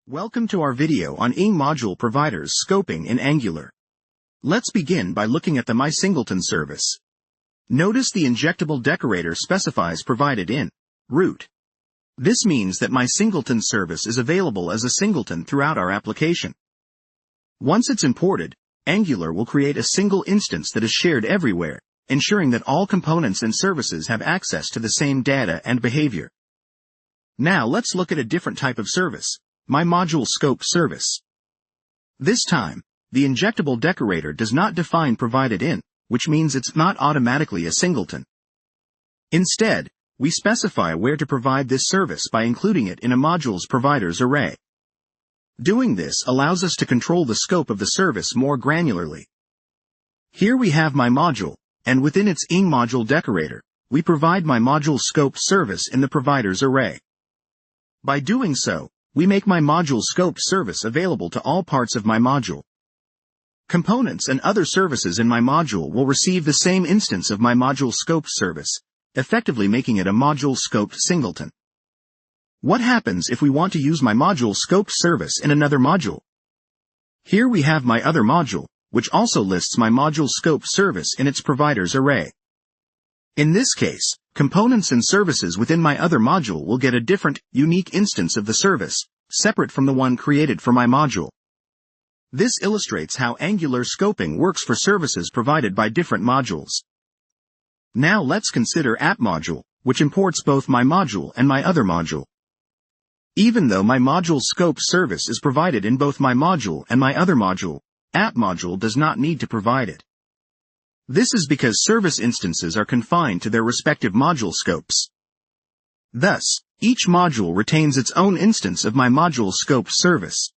Welcome to our video on NgModule providers scoping in Angular. Let's begin by looking at the MySingleton service. Notice the injectable decorator specifies provided in root. This means that MySingleton service is available as a singleton throughout our application. Once it's imported, Angular will create a single instance that is shared everywhere, ensuring that all components and services have access to the same data and behavior. Now let's look at a different type of service. MyModule Scope service. This time, the injectable decorator does not define provided in, which means it's not automatically a singleton. Instead, we specify where to provide this service by including it in a module's providers array. Doing this allows us to control the scope of the service more granularly. Here we have MyModule, and within its NgModule decorator, we provide MyModule Scope service in the providers array. By doing so, we make MyModule Scope service available to all parts of MyModule. Components and other services in MyModule will receive the same instance of MyModule Scope service, effectively making it a module scoped singleton. What happens if we want to use MyModule Scope service in another module? Here we have my other module, which also lists MyModule Scope service in its providers array. In this case, components and services within my other module will get a different, unique instance of the service, separate from the one created for my module. This illustrates how Angular scoping works for services provided by different modules. Now let's consider NgModule, which imports both my module and my other module. Even though MyModule Scope service is provided in both my module and my other module, NgModule does not need to provide it. This is because service instances are confined to their respective module scopes. Thus, each module retains its own instance of MyModule Scope service.